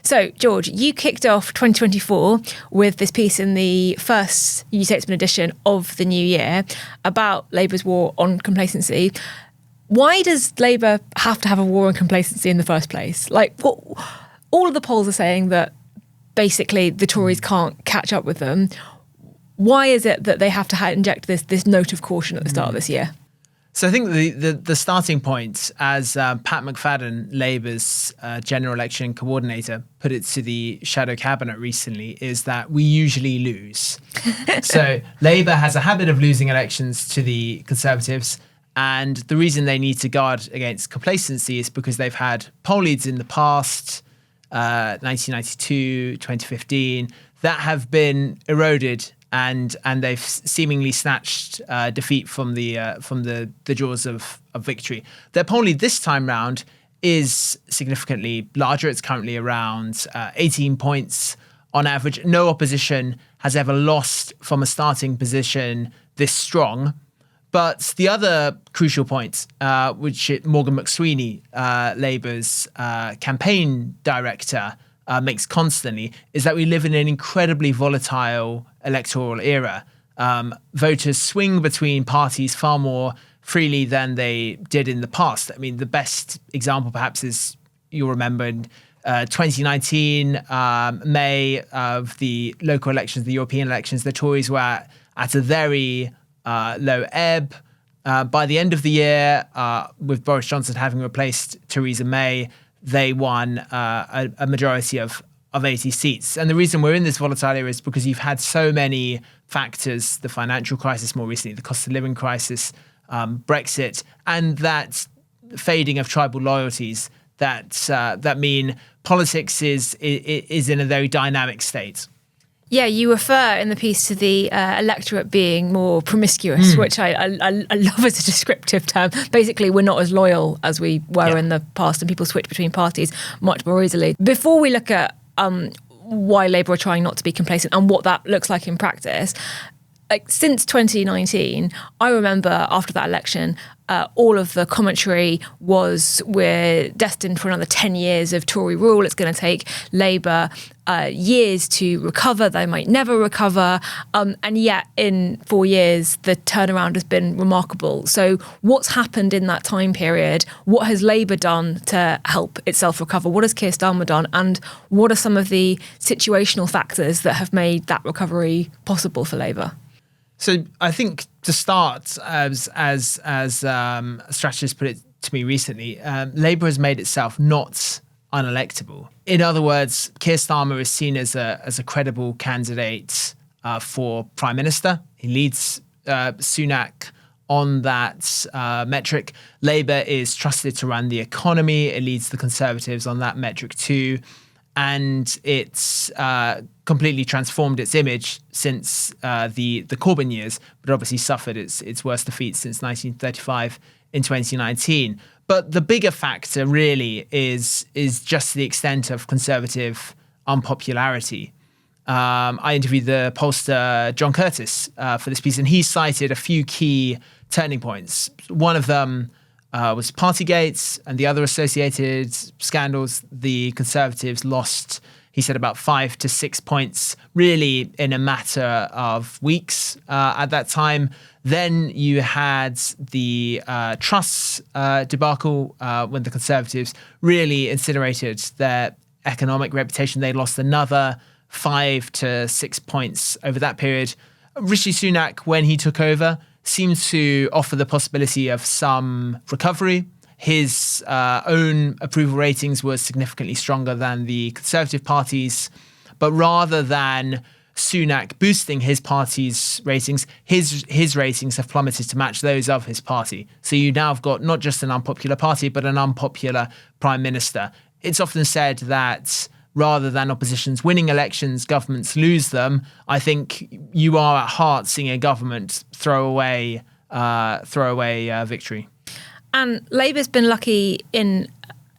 So, George, you kicked off 2024 with this piece in the first Statesman edition of the new year about Labour's war on complacency. Why does Labour have to have a war on complacency in the first place? All of the polls are saying that basically the Tories can't catch up with them. Why is it that they have to inject this note of caution at the start of this year? So I think the starting point, as Pat McFadden, Labour's general election coordinator, put it to the shadow cabinet recently, is that we usually lose. So Labour has a habit of losing elections to the Conservatives. And the reason they need to guard against complacency is because they've had poll leads in the past, 1992, 2015, that have been eroded and they've seemingly snatched defeat from the jaws of victory. Their poll lead this time round is significantly larger. It's currently around 18 points on average. No opposition has ever lost from a starting position this strong. But the other crucial point, which Morgan McSweeney, Labour's campaign director, makes constantly, is that we live in an incredibly volatile electoral era. Voters swing between parties far more freely than they did in the past. I mean, the best example perhaps is, you'll remember in 2019, May, of the local elections, the European elections, the Tories were at a very low ebb. By the end of the year, with Boris Johnson having replaced Theresa May, they won a majority of 80 seats. And the reason we're in this volatile era is because you've had so many factors, the financial crisis more recently, the cost of living crisis, Brexit, and that fading of tribal loyalties that mean politics is in a very dynamic state. Yeah, you refer in the piece to the electorate being more promiscuous, which I love as a descriptive term. Basically, we're not as loyal as we were in the past, and people switch between parties much more easily. Before we look at why Labour are trying not to be complacent and what that looks like in practice, since 2019, I remember after that election, all of the commentary was we're destined for another 10 years of Tory rule. It's going to take Labour years to recover. They might never recover. And yet in 4 years, the turnaround has been remarkable. So what's happened in that time period? What has Labour done to help itself recover? What has Keir Starmer done? And what are some of the situational factors that have made that recovery possible for Labour? So I think to start, as a strategist put it to me recently, Labour has made itself not unelectable. In other words, Keir Starmer is seen as a credible candidate for Prime Minister. He leads Sunak on that metric. Labour is trusted to run the economy. It leads the Conservatives on that metric too. And it's completely transformed its image since the Corbyn years, but obviously suffered its worst defeat since 1935 in 2019. But the bigger factor really is just the extent of Conservative unpopularity. I interviewed the pollster John Curtis for this piece, and he cited a few key turning points. One of them was Partygate and the other associated scandals. The Conservatives lost, he said, about 5 to 6 points really in a matter of weeks at that time. Then you had the Truss debacle when the Conservatives really incinerated their economic reputation. They lost another 5 to 6 points over that period. Rishi Sunak, when he took over, seemed to offer the possibility of some recovery. His own approval ratings were significantly stronger than the Conservative Party's, but rather than Sunak boosting his party's ratings, his ratings have plummeted to match those of his party. So you now have got not just an unpopular party, but an unpopular Prime Minister. It's often said that rather than oppositions winning elections, governments lose them. I think you are at heart seeing a government throw away victory. And Labour's been lucky in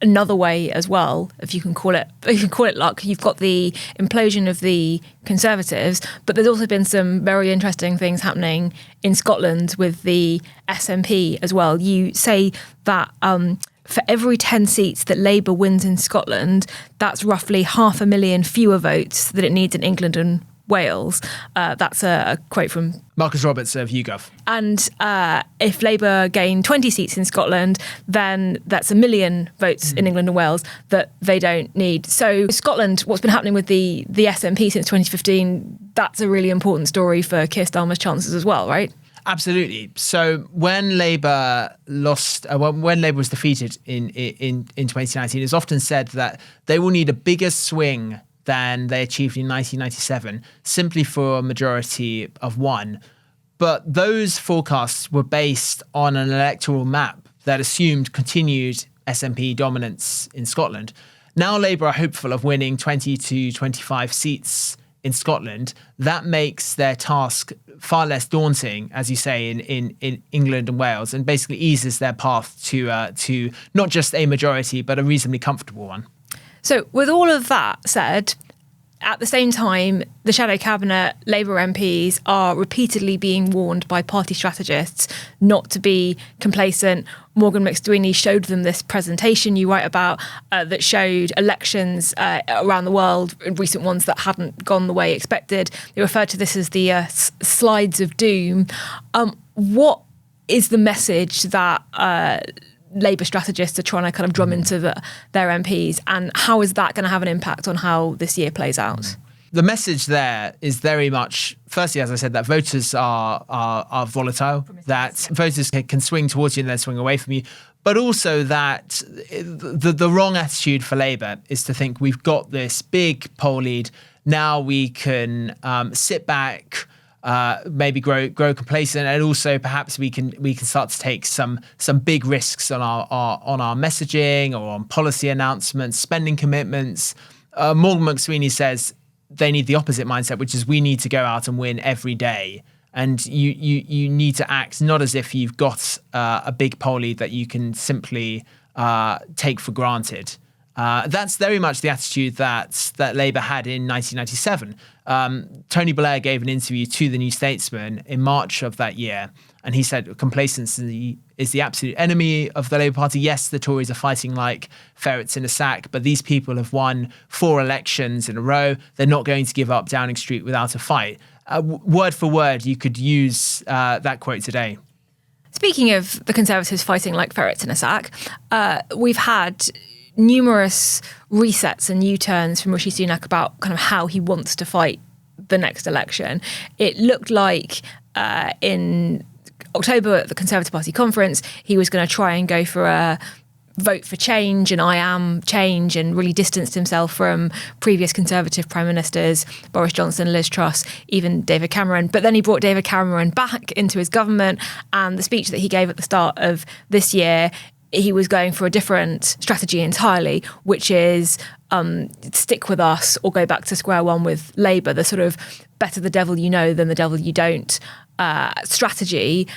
another way as well, if you can call it luck. You've got the implosion of the Conservatives, but there's also been some very interesting things happening in Scotland with the SNP as well. You say that for every 10 seats that Labour wins in Scotland, that's roughly 500,000 fewer votes that it needs in England and Wales. That's a quote from Marcus Roberts of YouGov. And if Labour gain 20 seats in Scotland, then that's 1 million votes in England and Wales that they don't need. So Scotland, what's been happening with the SNP since 2015, that's a really important story for Keir Starmer's chances as well, right? Absolutely. So when Labour lost, when Labour was defeated in 2019, it's often said that they will need a bigger swing than they achieved in 1997, simply for a majority of one. But those forecasts were based on an electoral map that assumed continued SNP dominance in Scotland. Now Labour are hopeful of winning 20 to 25 seats in Scotland. That makes their task far less daunting, as you say, in England and Wales, and basically eases their path to not just a majority, but a reasonably comfortable one. So with all of that said, at the same time, the shadow cabinet, Labour MPs are repeatedly being warned by party strategists not to be complacent. Morgan McSweeney showed them this presentation you write about that showed elections around the world, recent ones that hadn't gone the way expected. They referred to this as the slides of doom. What is the message that Labour strategists are trying to kind of drum into their MPs, and how is that going to have an impact on how this year plays out? The message there is very much, firstly, as I said, that voters are volatile, that voters can swing towards you and then swing away from you, but also that the wrong attitude for Labour is to think we've got this big poll lead, now we can sit back, maybe grow complacent, and also perhaps we can start to take some big risks on our messaging or on policy announcements, spending commitments. Morgan McSweeney says they need the opposite mindset, which is we need to go out and win every day, and you need to act not as if you've got a big poll lead that you can simply take for granted. That's very much the attitude that Labour had in 1997. Tony Blair gave an interview to the New Statesman in March of that year, and he said complacency is the absolute enemy of the Labour Party. Yes, the Tories are fighting like ferrets in a sack, but these people have won 4 elections in a row. They're not going to give up Downing Street without a fight. Word for word, you could use that quote today. Speaking of the Conservatives fighting like ferrets in a sack, we've had numerous resets and U-turns from Rishi Sunak about kind of how he wants to fight the next election. It looked like in October at the Conservative Party conference, he was going to try and go for a vote for change and I am change, and really distanced himself from previous Conservative Prime Ministers, Boris Johnson, Liz Truss, even David Cameron. But then he brought David Cameron back into his government, and the speech that he gave at the start of this year, he was going for a different strategy entirely, which is stick with us or go back to square one with Labour, the sort of better the devil you know than the devil you don't strategy.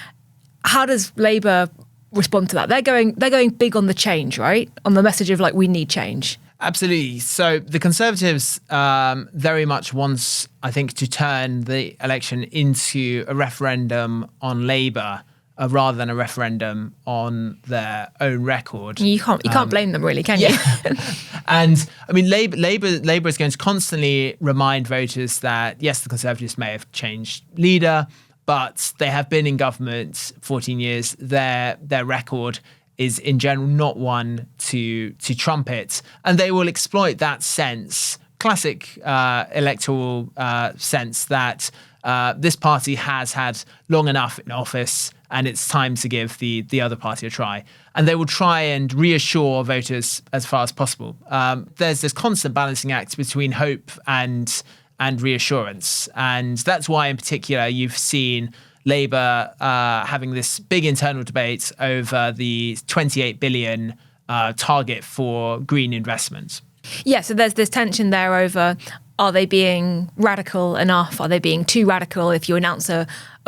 How does Labour respond to that? They're going big on the change, right? On the message of like, we need change. Absolutely. So the Conservatives very much wants, I think, to turn the election into a referendum on Labour rather than a referendum on their own record. You can't blame them, really, can you? And I mean, Labour is going to constantly remind voters that yes, the Conservatives may have changed leader, but they have been in government 14 years. Their record is in general not one to trumpet, and they will exploit that sense, classic electoral sense that this party has had long enough in office and it's time to give the other party a try. And they will try and reassure voters as far as possible. There's this constant balancing act between hope and reassurance. And that's why in particular you've seen Labour having this big internal debate over the 28 billion target for green investment. Yeah, so there's this tension there over, are they being radical enough? Are they being too radical? If you announce a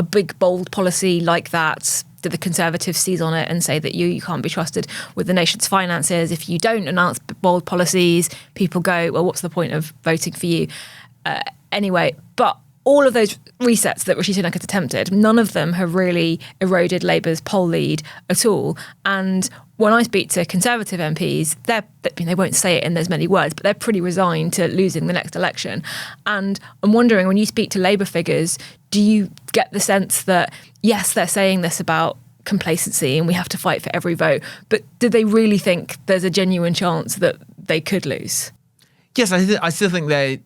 big, bold policy like that, do the Conservatives seize on it and say that you can't be trusted with the nation's finances? If you don't announce bold policies, people go, well, what's the point of voting for you anyway? But all of those resets that Rishi Sunak has attempted, none of them have really eroded Labour's poll lead at all. And when I speak to Conservative MPs, they won't say it in as many words, but they're pretty resigned to losing the next election. And I'm wondering, when you speak to Labour figures, do you get the sense that, yes, they're saying this about complacency and we have to fight for every vote, but do they really think there's a genuine chance that they could lose? Yes, I still think they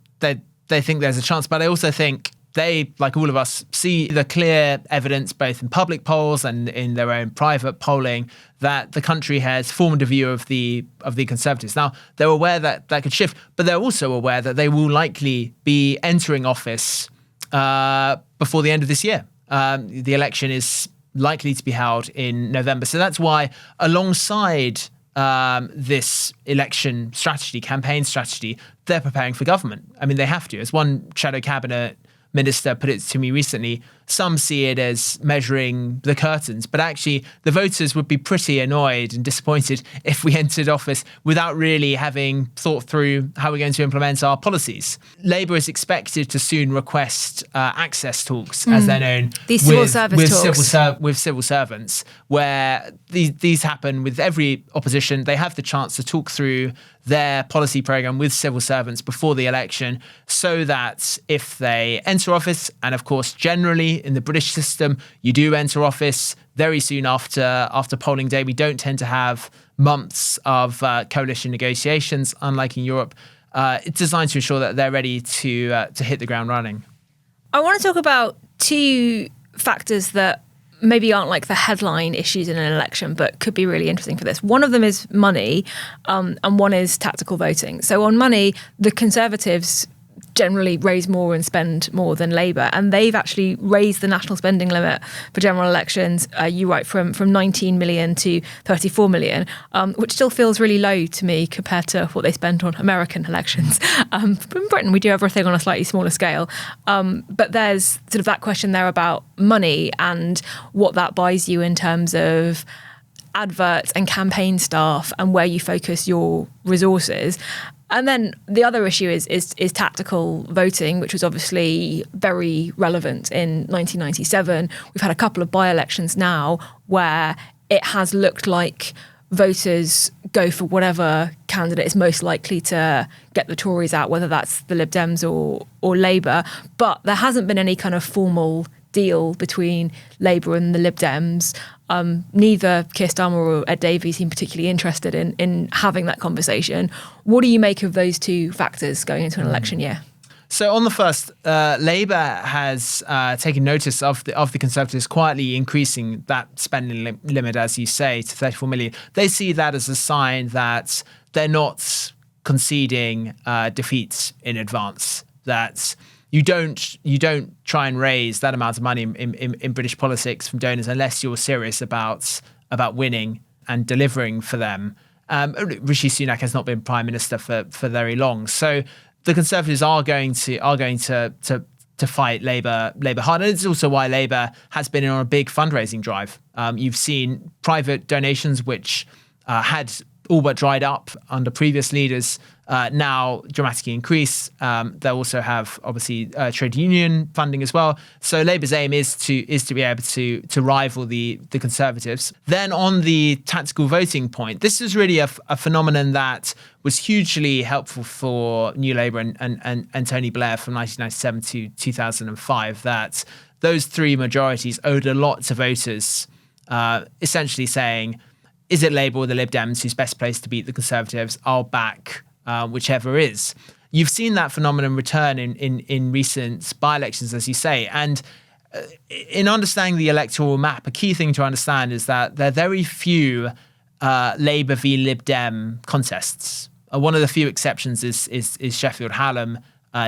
think there's a chance, but I also think they, like all of us, see the clear evidence both in public polls and in their own private polling that the country has formed a view of the Conservatives. Now, they're aware that could shift, but they're also aware that they will likely be entering office before the end of this year. The election is likely to be held in November. So that's why, alongside this election strategy, campaign strategy, they're preparing for government. I mean, they have to. As one shadow cabinet minister put it to me recently, some see it as measuring the curtains, but actually the voters would be pretty annoyed and disappointed if we entered office without really having thought through how we're going to implement our policies. Labour is expected to soon request access talks, as they're known, these civil service talks with civil servants, where these happen with every opposition. They have the chance to talk through their policy programme with civil servants before the election, so that if they enter office, and of course generally in the British system you do enter office very soon after polling day, we don't tend to have months of coalition negotiations, unlike in Europe. It's designed to ensure that they're ready to hit the ground running. I want to talk about two factors that maybe aren't like the headline issues in an election, but could be really interesting for this. One of them is money, and one is tactical voting. So on money, the Conservatives generally raise more and spend more than Labour, and they've actually raised the national spending limit for general elections, you write, from 19 million to 34 million, which still feels really low to me compared to what they spent on American elections. In Britain, we do everything on a slightly smaller scale, but there's sort of that question there about money and what that buys you in terms of adverts and campaign staff and where you focus your resources. And then the other issue is tactical voting, which was obviously very relevant in 1997. We've had a couple of by-elections now where it has looked like voters go for whatever candidate is most likely to get the Tories out, whether that's the Lib Dems or Labour. But there hasn't been any kind of formal deal between Labour and the Lib Dems. Neither Keir Starmer or Ed Davey seem particularly interested in having that conversation. What do you make of those two factors going into an election year? So on the first, Labour has taken notice of the Conservatives quietly increasing that spending limit, as you say, to 34 million. They see that as a sign that they're not conceding defeats in advance, that you don't try and raise that amount of money in British politics from donors unless you're serious about winning and delivering for them. Rishi Sunak has not been Prime Minister for very long, so the Conservatives are going to fight Labour hard, and it's also why Labour has been on a big fundraising drive. You've seen private donations, which had all but dried up under previous leaders, now dramatically increase. They also have obviously trade union funding as well. So Labour's aim is to be able to rival the Conservatives. Then on the tactical voting point, this is really a phenomenon that was hugely helpful for New Labour and Tony Blair from 1997 to 2005. That those three majorities owed a lot to voters, essentially saying, is it Labour or the Lib Dems who's best placed to beat the Conservatives? I'll back whichever is. You've seen that phenomenon return in recent by-elections, as you say. And in understanding the electoral map, a key thing to understand is that there are very few Labour v Lib Dem contests. One of the few exceptions is Sheffield Hallam,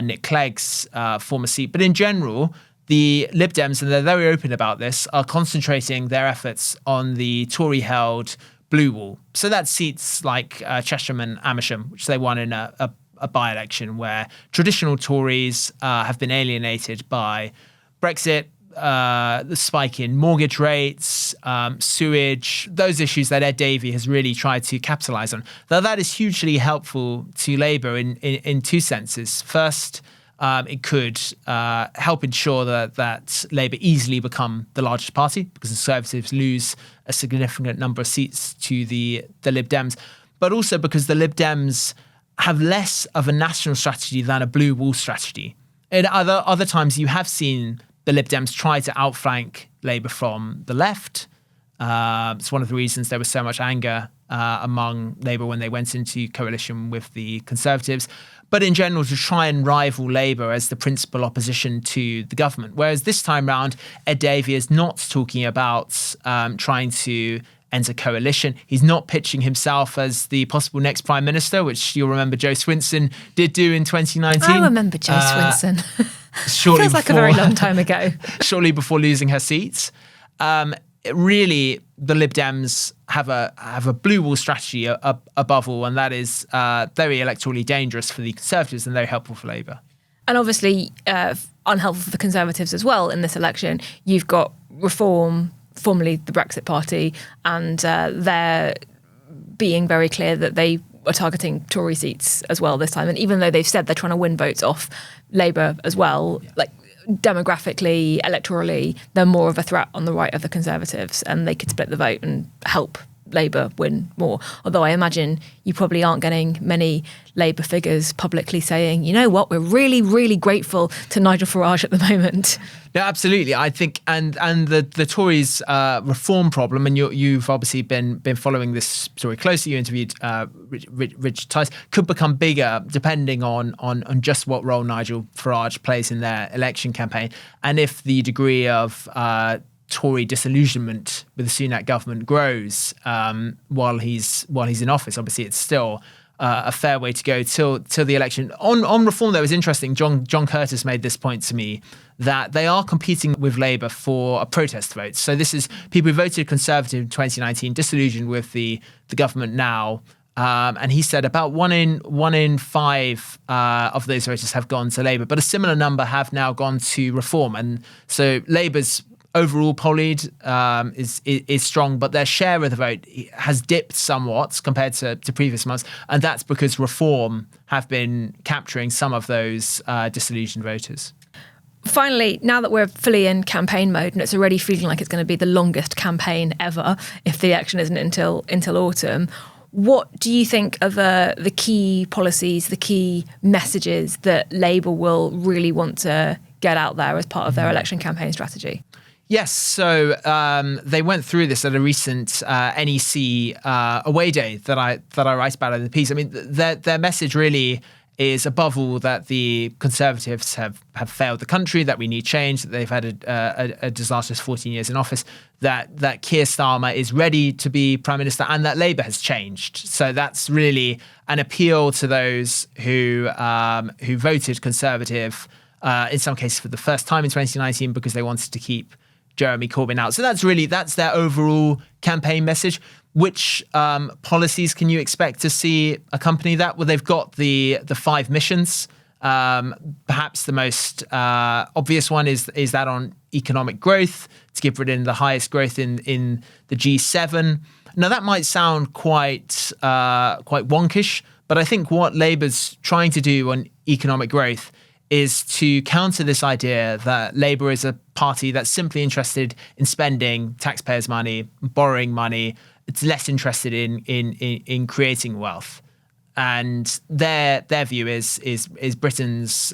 Nick Clegg's former seat. But in general, the Lib Dems, and they're very open about this, are concentrating their efforts on the Tory-held Blue Wall. So that's seats like Chesham and Amersham, which they won in a by-election where traditional Tories have been alienated by Brexit, the spike in mortgage rates, sewage, those issues that Ed Davey has really tried to capitalise on. Now, that is hugely helpful to Labour in two senses. First, It could help ensure that Labour easily become the largest party, because the Conservatives lose a significant number of seats to the Lib Dems, but also because the Lib Dems have less of a national strategy than a blue wall strategy. In other times, you have seen the Lib Dems try to outflank Labour from the left. It's one of the reasons there was so much anger among Labour when they went into coalition with the Conservatives, but in general to try and rival Labour as the principal opposition to the government. Whereas this time round, Ed Davey is not talking about trying to enter coalition. He's not pitching himself as the possible next Prime Minister, which you'll remember Jo Swinson did do in 2019. I remember Jo Swinson. Feels like a very long time ago. Shortly before losing her seat. Really, the Lib Dems have a blue wall strategy above all, and that is very electorally dangerous for the Conservatives and very helpful for Labour. And obviously unhelpful for the Conservatives as well in this election. You've got Reform, formerly the Brexit Party, and they're being very clear that they are targeting Tory seats as well this time. And even though they've said they're trying to win votes off Labour as well, like demographically, electorally, they're more of a threat on the right of the Conservatives, and they could split the vote and help Labour win more. Although I imagine you probably aren't getting many Labour figures publicly saying, you know what, we're really, really grateful to Nigel Farage at the moment. No, absolutely. I think, and the Tories' reform problem, and you've obviously been following this story closely. You interviewed Richard Tice, could become bigger depending on just what role Nigel Farage plays in their election campaign, and if the degree of Tory disillusionment with the Sunak government grows while he's in office. Obviously, it's still a fair way to go till the election. On reform, though, it was interesting. John Curtis made this point to me that they are competing with Labour for a protest vote. So this is people who voted Conservative in 2019, disillusioned with the government now. And he said about one in five of those voters have gone to Labour, but a similar number have now gone to Reform. And so Labour's overall poll lead is strong, but their share of the vote has dipped somewhat compared to previous months, and that's because Reform have been capturing some of those disillusioned voters. Finally, now that we're fully in campaign mode and it's already feeling like it's going to be the longest campaign ever if the election isn't until autumn, what do you think are the key policies, the key messages that Labour will really want to get out there as part of their election campaign strategy? Yes, so they went through this at a recent NEC away day that I write about in the piece. I mean, their message really is, above all, that the Conservatives have failed the country, that we need change, that they've had a disastrous 14 years in office, that Keir Starmer is ready to be Prime Minister, and that Labour has changed. So that's really an appeal to those who voted Conservative, in some cases for the first time in 2019, because they wanted to keep Jeremy Corbyn out. So that's their overall campaign message. Which policies can you expect to see accompany that? Well, they've got the 5 missions. Perhaps the most obvious one is that on economic growth, to give Britain the highest growth in the G7. Now that might sound quite wonkish, but I think what Labour's trying to do on economic growth is to counter this idea that Labour is a party that's simply interested in spending taxpayers' money, borrowing money. It's less interested in creating wealth. And their view is Britain's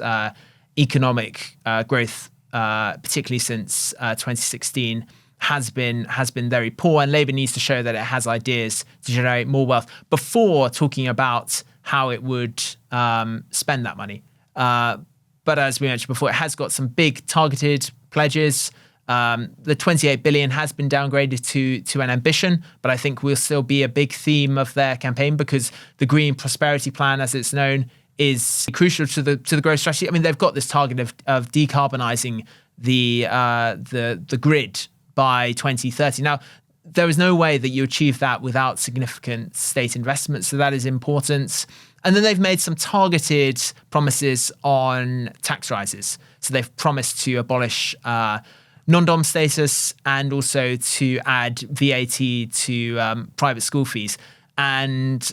economic growth, particularly since 2016, has been very poor, and Labour needs to show that it has ideas to generate more wealth before talking about how it would spend that money. But as we mentioned before, it has got some big targeted pledges. The 28 billion has been downgraded to an ambition, but I think will still be a big theme of their campaign, because the Green Prosperity Plan, as it's known, is crucial to the growth strategy. I mean, they've got this target of decarbonising the grid by 2030. Now, there is no way that you achieve that without significant state investment, so that is important. And then they've made some targeted promises on tax rises. So they've promised to abolish non-dom status and also to add VAT to private school fees. And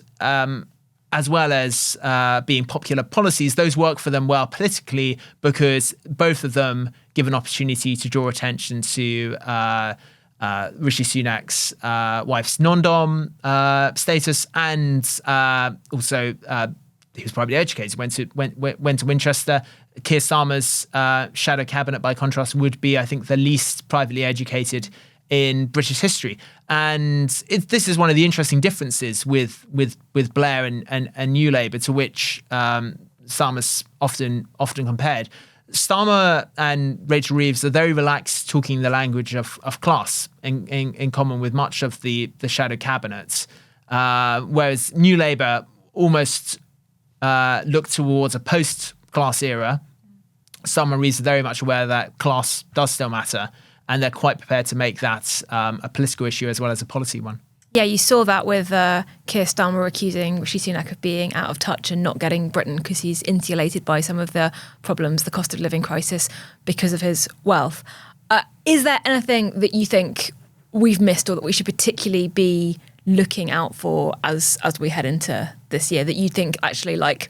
as well as being popular policies, those work for them well politically because both of them give an opportunity to draw attention to Rishi Sunak's wife's non-dom status, and also he was privately educated, went to Winchester. Keir Starmer's shadow cabinet, by contrast, would be, I think, the least privately educated in British history. And this is one of the interesting differences with Blair and New Labour, to which Starmer's often compared. Starmer and Rachel Reeves are very relaxed, talking the language of class in common with much of the shadow cabinet, whereas New Labour almost look towards a post-class era. Starmer and Reeves are very much aware that class does still matter, and they're quite prepared to make that a political issue as well as a policy one. Yeah, you saw that with Keir Starmer accusing Rishi Sunak of being out of touch and not getting Britain because he's insulated by some of the problems, the cost of living crisis, because of his wealth. Is there anything that you think we've missed or that we should particularly be looking out for as we head into this year, that you think actually, like,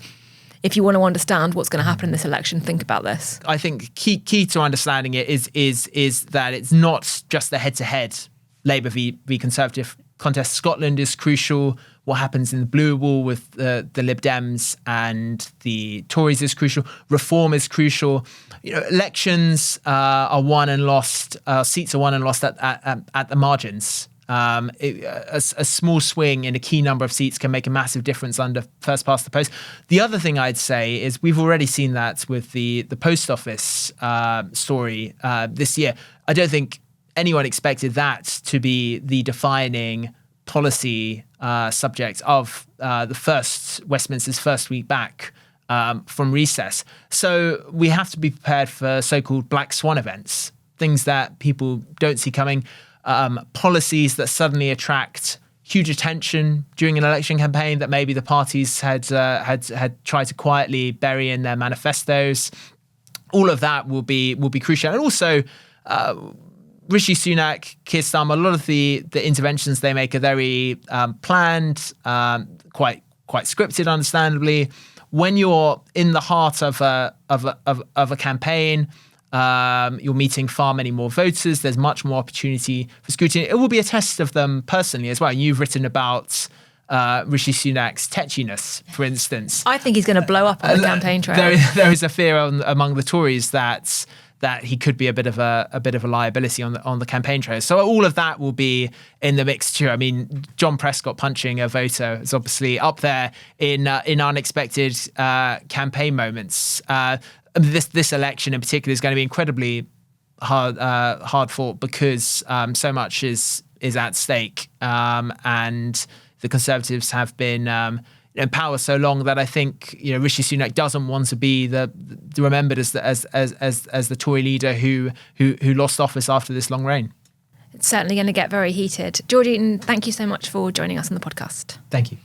if you want to understand what's going to happen in this election, think about this? I think key to understanding it is that it's not just the head-to-head Labour v Conservative contest. Scotland is crucial. What happens in the blue wall with the Lib Dems and the Tories is crucial. Reform is crucial. Elections are won and lost. Seats are won and lost at the margins. A small swing in a key number of seats can make a massive difference under first past the post. The other thing I'd say is we've already seen that with the post office story this year. I don't think anyone expected that to be the defining policy subject of Westminster's first week back from recess. So we have to be prepared for so-called black swan events, things that people don't see coming. Policies that suddenly attract huge attention during an election campaign that maybe the parties had tried to quietly bury in their manifestos. All of that will be crucial. And also, Rishi Sunak, Keir Starmer, a lot of the interventions they make are very planned, quite scripted, understandably. When you're in the heart of a campaign, you're meeting far many more voters. There's much more opportunity for scrutiny. It will be a test of them personally as well. You've written about Rishi Sunak's tetchiness, for instance. I think he's going to blow up on the campaign trail. There is a fear among the Tories that he could be a bit of a liability on the campaign trail. So all of that will be in the mixture. I mean, John Prescott punching a voter is obviously up there in unexpected campaign moments. This election in particular is going to be incredibly hard fought because so much is at stake, and the Conservatives have been in power so long that I think Rishi Sunak doesn't want to be remembered as the Tory leader who lost office after this long reign. It's certainly going to get very heated. George Eaton, thank you so much for joining us on the podcast. Thank you.